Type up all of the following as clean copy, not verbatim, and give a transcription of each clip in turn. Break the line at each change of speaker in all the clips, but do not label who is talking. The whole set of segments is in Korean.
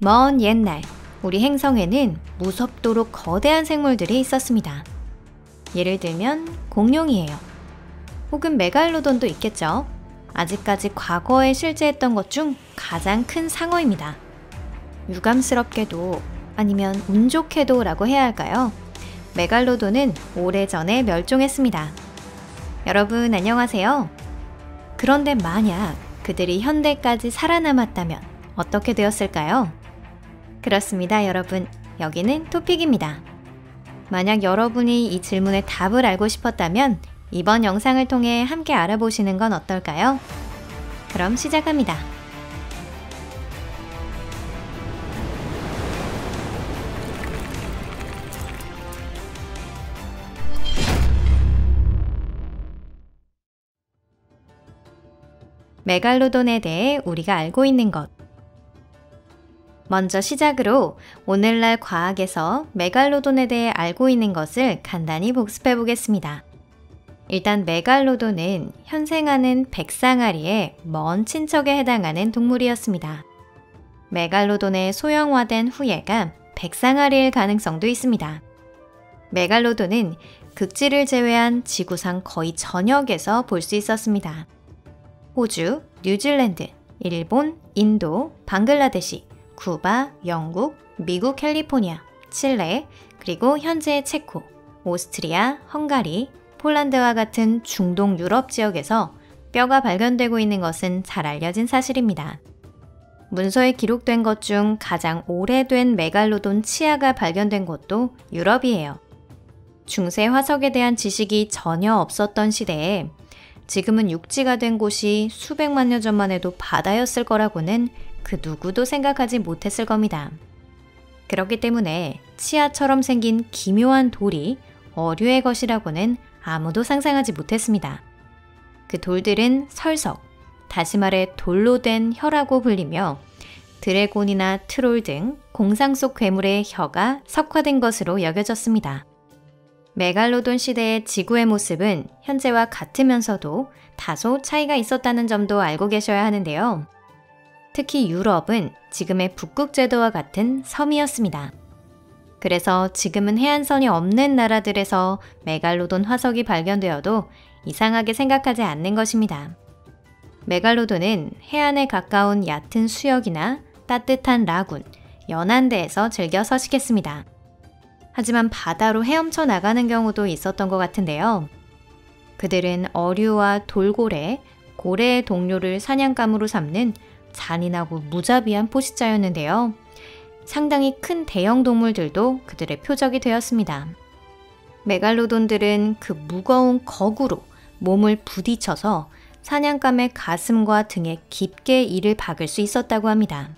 먼 옛날, 우리 행성에는 무섭도록 거대한 생물들이 있었습니다. 예를 들면 공룡이에요. 혹은 메갈로돈도 있겠죠. 아직까지 과거에 실제했던 것 중 가장 큰 상어입니다. 유감스럽게도 아니면 운 좋게도 라고 해야 할까요? 메갈로돈은 오래전에 멸종했습니다. 여러분 안녕하세요. 그런데 만약 그들이 현대까지 살아남았다면 어떻게 되었을까요? 그렇습니다, 여러분. 여기는 토픽입니다. 만약 여러분이 이 질문의 답을 알고 싶었다면 이번 영상을 통해 함께 알아보시는 건 어떨까요? 그럼 시작합니다. 메갈로돈에 대해 우리가 알고 있는 것. 먼저 시작으로 오늘날 과학에서 메갈로돈에 대해 알고 있는 것을 간단히 복습해 보겠습니다. 일단 메갈로돈은 현생하는 백상아리의 먼 친척에 해당하는 동물이었습니다. 메갈로돈의 소형화된 후예가 백상아리일 가능성도 있습니다. 메갈로돈은 극지를 제외한 지구상 거의 전역에서 볼 수 있었습니다. 호주, 뉴질랜드, 일본, 인도, 방글라데시, 쿠바, 영국, 미국 캘리포니아, 칠레, 그리고 현재의 체코, 오스트리아, 헝가리, 폴란드와 같은 중동 유럽 지역에서 뼈가 발견되고 있는 것은 잘 알려진 사실입니다. 문서에 기록된 것 중 가장 오래된 메갈로돈 치아가 발견된 곳도 유럽이에요. 중세 화석에 대한 지식이 전혀 없었던 시대에 지금은 육지가 된 곳이 수백만 년 전만 해도 바다였을 거라고는 그 누구도 생각하지 못했을 겁니다. 그렇기 때문에 치아처럼 생긴 기묘한 돌이 어류의 것이라고는 아무도 상상하지 못했습니다. 그 돌들은 설석, 다시 말해 돌로 된 혀라고 불리며 드래곤이나 트롤 등 공상 속 괴물의 혀가 석화된 것으로 여겨졌습니다. 메갈로돈 시대의 지구의 모습은 현재와 같으면서도 다소 차이가 있었다는 점도 알고 계셔야 하는데요. 특히 유럽은 지금의 북극 제도와 같은 섬이었습니다. 그래서 지금은 해안선이 없는 나라들에서 메갈로돈 화석이 발견되어도 이상하게 생각하지 않는 것입니다. 메갈로돈은 해안에 가까운 얕은 수역이나 따뜻한 라군, 연안 대에서 즐겨 서식했습니다. 하지만 바다로 헤엄쳐 나가는 경우도 있었던 것 같은데요. 그들은 어류와 돌고래, 고래의 동료를 사냥감으로 삼는 잔인하고 무자비한 포식자였는데요. 상당히 큰 대형 동물들도 그들의 표적이 되었습니다. 메갈로돈들은 그 무거운 거구로 몸을 부딪혀서 사냥감의 가슴과 등에 깊게 이를 박을 수 있었다고 합니다.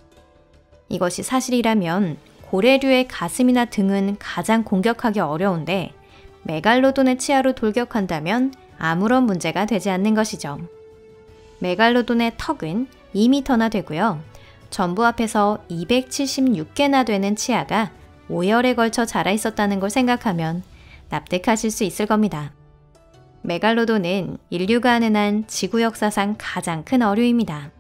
이것이 사실이라면 고래류의 가슴이나 등은 가장 공격하기 어려운데 메갈로돈의 치아로 돌격한다면 아무런 문제가 되지 않는 것이죠. 메갈로돈의 턱은 2m나 되고요. 전부 합해서 276개나 되는 치아가 오열에 걸쳐 자라 있었다는 걸 생각하면 납득하실 수 있을 겁니다. 메갈로돈은 인류가 아는 한 지구 역사상 가장 큰 어류입니다.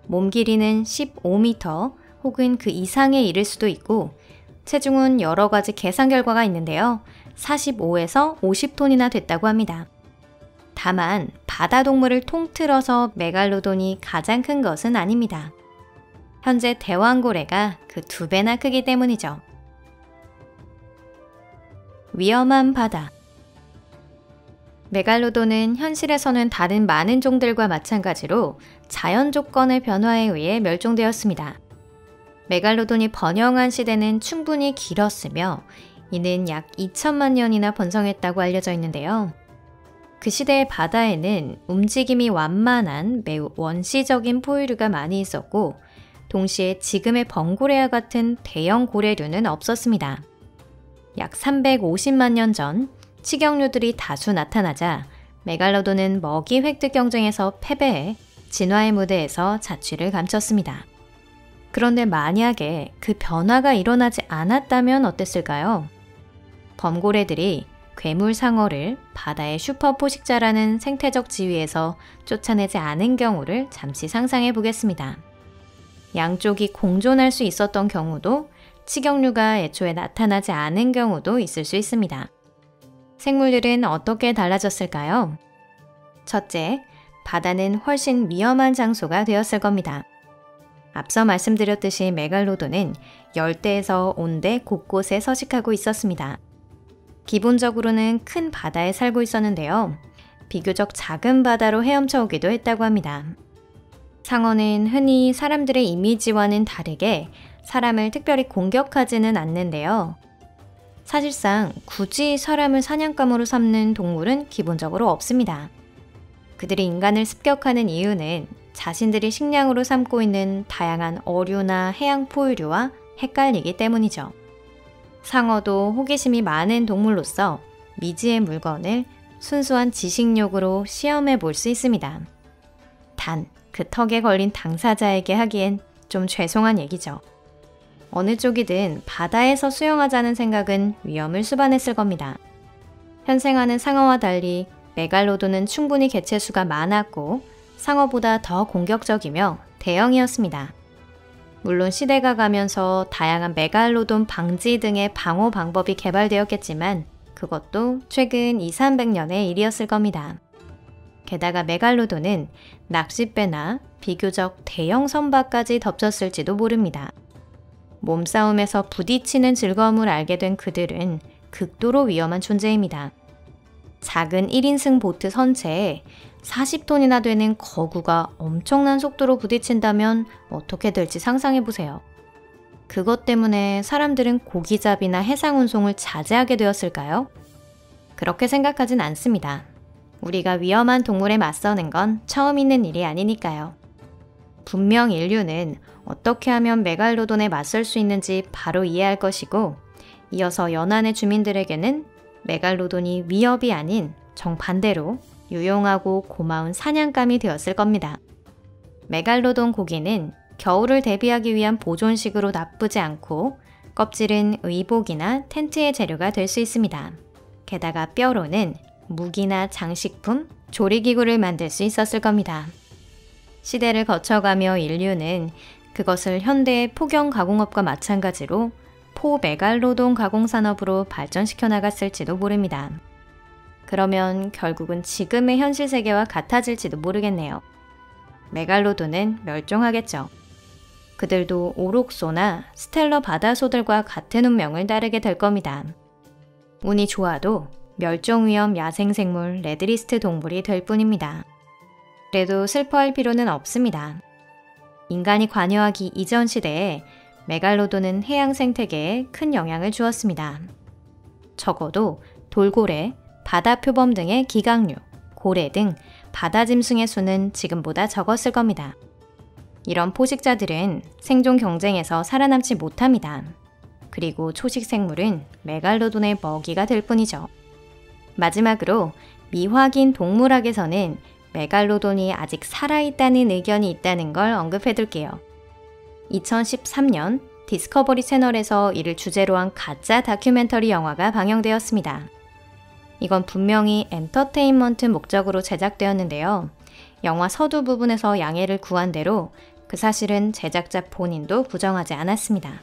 몸 길이는 15m 혹은 그 이상에 이를 수도 있고 체중은 여러 가지 계산 결과가 있는데요. 45에서 50톤이나 됐다고 합니다. 다만 바다 동물을 통틀어서 메갈로돈이 가장 큰 것은 아닙니다. 현재 대왕고래가 그 2배나 크기 때문이죠. 위험한 바다. 메갈로돈은 현실에서는 다른 많은 종들과 마찬가지로 자연 조건의 변화에 의해 멸종되었습니다. 메갈로돈이 번영한 시대는 충분히 길었으며 이는 약 2천만 년이나 번성했다고 알려져 있는데요. 그 시대의 바다에는 움직임이 완만한 매우 원시적인 포유류가 많이 있었고 동시에 지금의 범고래와 같은 대형 고래류는 없었습니다. 약 350만 년 전 식용류들이 다수 나타나자 메갈로돈은 먹이 획득 경쟁에서 패배해 진화의 무대에서 자취를 감췄습니다. 그런데 만약에 그 변화가 일어나지 않았다면 어땠을까요? 범고래들이 괴물 상어를 바다의 슈퍼 포식자라는 생태적 지위에서 쫓아내지 않은 경우를 잠시 상상해 보겠습니다. 양쪽이 공존할 수 있었던 경우도 식용류가 애초에 나타나지 않은 경우도 있을 수 있습니다. 생물들은 어떻게 달라졌을까요? 첫째, 바다는 훨씬 위험한 장소가 되었을 겁니다. 앞서 말씀드렸듯이 메갈로돈은 열대에서 온대 곳곳에 서식하고 있었습니다. 기본적으로는 큰 바다에 살고 있었는데요. 비교적 작은 바다로 헤엄쳐 오기도 했다고 합니다. 상어는 흔히 사람들의 이미지와는 다르게 사람을 특별히 공격하지는 않는데요. 사실상 굳이 사람을 사냥감으로 삼는 동물은 기본적으로 없습니다. 그들이 인간을 습격하는 이유는 자신들이 식량으로 삼고 있는 다양한 어류나 해양 포유류와 헷갈리기 때문이죠. 상어도 호기심이 많은 동물로서 미지의 물건을 순수한 지식욕으로 시험해 볼 수 있습니다. 단, 그 턱에 걸린 당사자에게 하기엔 좀 죄송한 얘기죠. 어느 쪽이든 바다에서 수영하자는 생각은 위험을 수반했을 겁니다. 현생하는 상어와 달리 메갈로돈은 충분히 개체수가 많았고 상어보다 더 공격적이며 대형이었습니다. 물론 시대가 가면서 다양한 메갈로돈 방지 등의 방어 방법이 개발되었겠지만 그것도 최근 200~300년의 일이었을 겁니다. 게다가 메갈로돈은 낚싯배나 비교적 대형 선박까지 덮쳤을지도 모릅니다. 몸싸움에서 부딪히는 즐거움을 알게 된 그들은 극도로 위험한 존재입니다. 작은 1인승 보트 선체에 40톤이나 되는 거구가 엄청난 속도로 부딪힌다면 어떻게 될지 상상해보세요. 그것 때문에 사람들은 고기잡이나 해상 운송을 자제하게 되었을까요? 그렇게 생각하진 않습니다. 우리가 위험한 동물에 맞서는 건 처음 있는 일이 아니니까요. 분명 인류는 어떻게 하면 메갈로돈에 맞설 수 있는지 바로 이해할 것이고, 이어서 연안의 주민들에게는 메갈로돈이 위협이 아닌 정반대로 유용하고 고마운 사냥감이 되었을 겁니다. 메갈로돈 고기는 겨울을 대비하기 위한 보존식으로 나쁘지 않고 껍질은 의복이나 텐트의 재료가 될 수 있습니다. 게다가 뼈로는 무기나 장식품, 조리기구를 만들 수 있었을 겁니다. 시대를 거쳐가며 인류는 그것을 현대의 포경 가공업과 마찬가지로 포메갈로돈 가공산업으로 발전시켜 나갔을지도 모릅니다. 그러면 결국은 지금의 현실 세계와 같아질지도 모르겠네요. 메갈로돈은 멸종하겠죠. 그들도 오록소나 스텔러 바다소들과 같은 운명을 따르게 될 겁니다. 운이 좋아도 멸종위험 야생생물 레드리스트 동물이 될 뿐입니다. 그래도 슬퍼할 필요는 없습니다. 인간이 관여하기 이전 시대에 메갈로돈은 해양 생태계에 큰 영향을 주었습니다. 적어도 돌고래, 바다표범 등의 기각류, 고래 등 바다짐승의 수는 지금보다 적었을 겁니다. 이런 포식자들은 생존 경쟁에서 살아남지 못합니다. 그리고 초식생물은 메갈로돈의 먹이가 될 뿐이죠. 마지막으로 미확인 동물학에서는 메갈로돈이 아직 살아있다는 의견이 있다는 걸 언급해둘게요. 2013년 디스커버리 채널에서 이를 주제로 한 가짜 다큐멘터리 영화가 방영되었습니다. 이건 분명히 엔터테인먼트 목적으로 제작되었는데요. 영화 서두 부분에서 양해를 구한 대로 그 사실은 제작자 본인도 부정하지 않았습니다.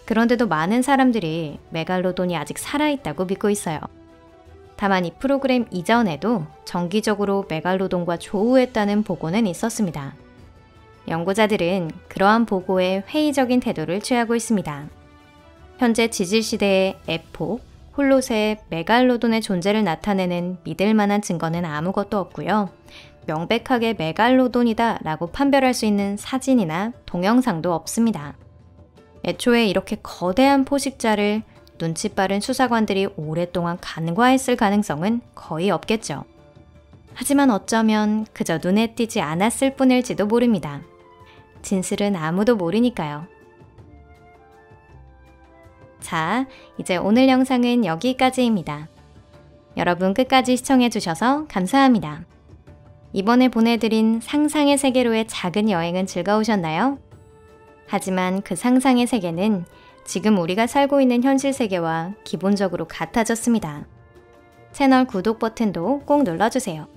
그런데도 많은 사람들이 메갈로돈이 아직 살아있다고 믿고 있어요. 다만 이 프로그램 이전에도 정기적으로 메갈로돈과 조우했다는 보고는 있었습니다. 연구자들은 그러한 보고에 회의적인 태도를 취하고 있습니다. 현재 지질시대의 에포, 홀롯의 메갈로돈의 존재를 나타내는 믿을 만한 증거는 아무것도 없고요. 명백하게 메갈로돈이다 라고 판별할 수 있는 사진이나 동영상도 없습니다. 애초에 이렇게 거대한 포식자를 눈치 빠른 수사관들이 오랫동안 간과했을 가능성은 거의 없겠죠. 하지만 어쩌면 그저 눈에 띄지 않았을 뿐일지도 모릅니다. 진실은 아무도 모르니까요. 자, 이제 오늘 영상은 여기까지입니다. 여러분 끝까지 시청해주셔서 감사합니다. 이번에 보내드린 상상의 세계로의 작은 여행은 즐거우셨나요? 하지만 그 상상의 세계는 지금 우리가 살고 있는 현실 세계와 기본적으로 같아졌습니다. 채널 구독 버튼도 꼭 눌러주세요.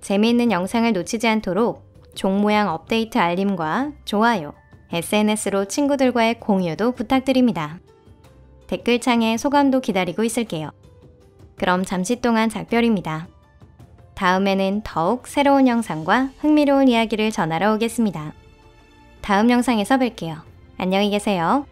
재미있는 영상을 놓치지 않도록 종 모양 업데이트 알림과 좋아요, SNS로 친구들과의 공유도 부탁드립니다. 댓글창에 소감도 기다리고 있을게요. 그럼 잠시 동안 작별입니다. 다음에는 더욱 새로운 영상과 흥미로운 이야기를 전하러 오겠습니다. 다음 영상에서 뵐게요. 안녕히 계세요.